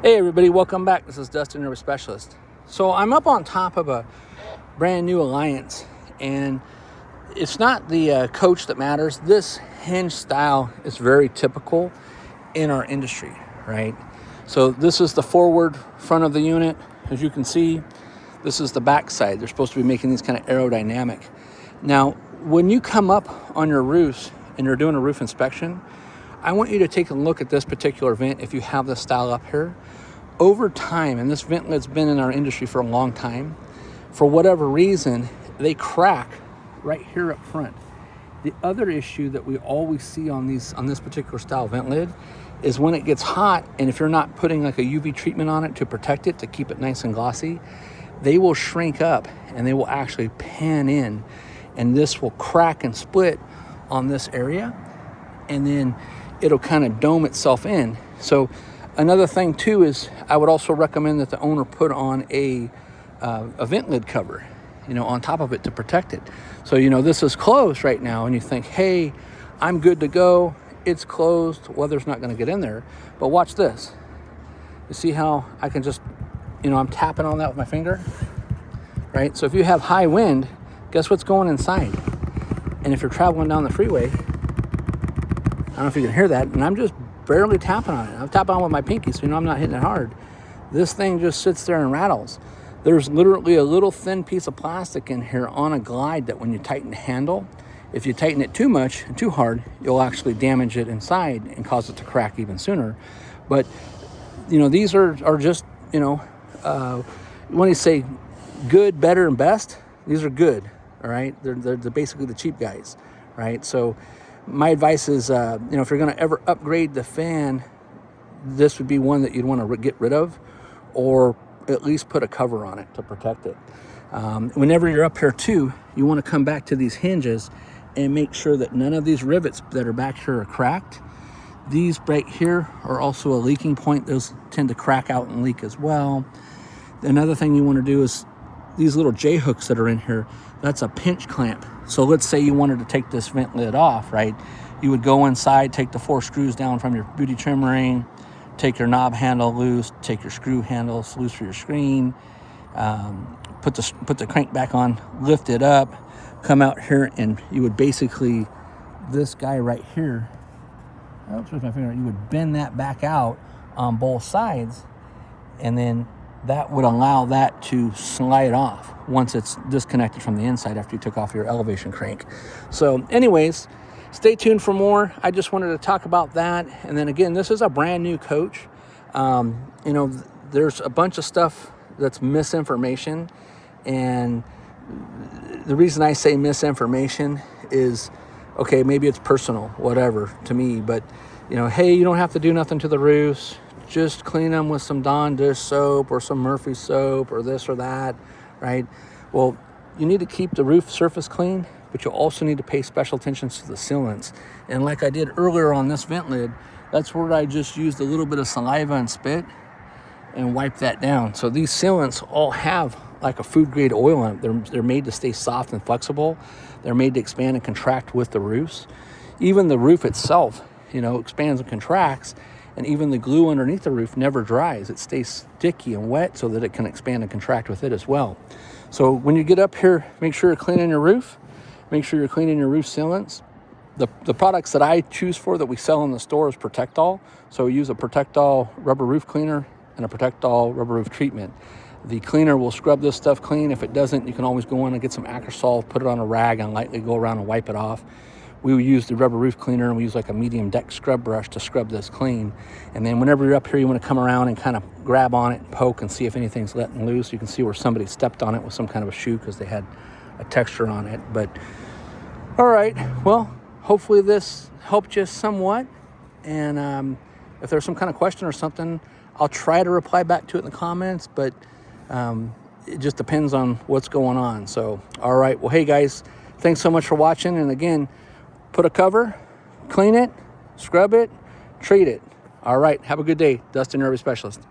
Hey everybody, welcome back. This is Dustin, Nervous Specialist. So I'm up on top of a brand new Alliance, and it's not the coach that matters. This hinge style is very typical in our industry, right? So this is the forward front of the unit. As you can see, this is the back side. They're supposed to be making these kind of aerodynamic. Now, when you come up on your roofs and you're doing a roof inspection, I want you to take a look at this particular vent if you have this style up here. Over time, and this ventlet's been in our industry for a long time, for whatever reason, they crack right here up front. The other issue that we always see on this particular style vent lid is when it gets hot, and if you're not putting like a UV treatment on it to protect it, to keep it nice and glossy, they will shrink up and they will actually pan in, and this will crack and split on this area, and then it'll kind of dome itself in. So another thing too is I would also recommend that the owner put on a vent lid cover, on top of it to protect it. So, this is closed right now and you think, hey, I'm good to go. It's closed. Weather's not going to get in there. But watch this. You see how I can just, I'm tapping on that with my finger, right? So if you have high wind, guess what's going inside? And if you're traveling down the freeway, I don't know if you can hear that, and I'm just barely tapping on it. I'm tapping on with my pinky, so I'm not hitting it hard. This thing just sits there and rattles. There's literally a little thin piece of plastic in here on a glide that when you tighten the handle, if you tighten it too much and too hard, you'll actually damage it inside and cause it to crack even sooner. But, these are just, when you say good, better, and best, these are good, all right? They're basically the cheap guys, right? So my advice is, if you're going to ever upgrade the fan, this would be one that you'd want to get rid of, or at least put a cover on it to protect it. Whenever you're up here too, you want to come back to these hinges and make sure that none of these rivets that are back here are cracked. These right here are also a leaking point. Those tend to crack out and leak as well. Another thing you want to do is these little J hooks that are in here, that's a pinch clamp. So let's say you wanted to take this vent lid off, right? You would go inside, take the 4 screws down from your beauty trim ring, take your knob handle loose, take your screw handles loose for your screen, put the crank back on, lift it up, come out here, and you would basically, this guy right here, where's my finger? You would bend that back out on both sides, and then that would allow that to slide off once it's disconnected from the inside after you took off your elevation crank. So anyways, stay tuned for more. I just wanted to talk about that. And then again, this is a brand new coach. There's a bunch of stuff that's misinformation. And the reason I say misinformation is, okay, maybe it's personal, whatever, to me. But, hey, you don't have to do nothing to the roofs. Just clean them with some Dawn dish soap or some Murphy soap or this or that, right? Well, you need to keep the roof surface clean, but you also need to pay special attention to the sealants. And like I did earlier on this vent lid, that's where I just used a little bit of saliva and spit and wipe that down. So these sealants all have like a food grade oil in them. They're made to stay soft and flexible. They're made to expand and contract with the roofs. Even the roof itself, expands and contracts. And even the glue underneath the roof never dries. It stays sticky and wet so that it can expand and contract with it as well. So when you get up here, make sure you're cleaning your roof. Make sure you're cleaning your roof sealants. The products that I choose for that we sell in the store is Protect-All. So we use a Protect-All rubber roof cleaner and a Protect-All rubber roof treatment. The cleaner will scrub this stuff clean. If it doesn't, you can always go in and get some Acrosol, put it on a rag, and lightly go around and wipe it off. We would use the rubber roof cleaner, and we use like a medium deck scrub brush to scrub this clean. And then whenever you're up here, you want to come around and kind of grab on it and poke and see if anything's letting loose. You can see where somebody stepped on it with some kind of a shoe because they had a texture on it. But all right, well, hopefully this helped you somewhat. And if there's some kind of question or something, I'll try to reply back to it in the comments, but it just depends on what's going on. So, all right, well, hey guys, thanks so much for watching. And again, put a cover, clean it, scrub it, treat it. All right, have a good day. Dustin, Nervous Specialist.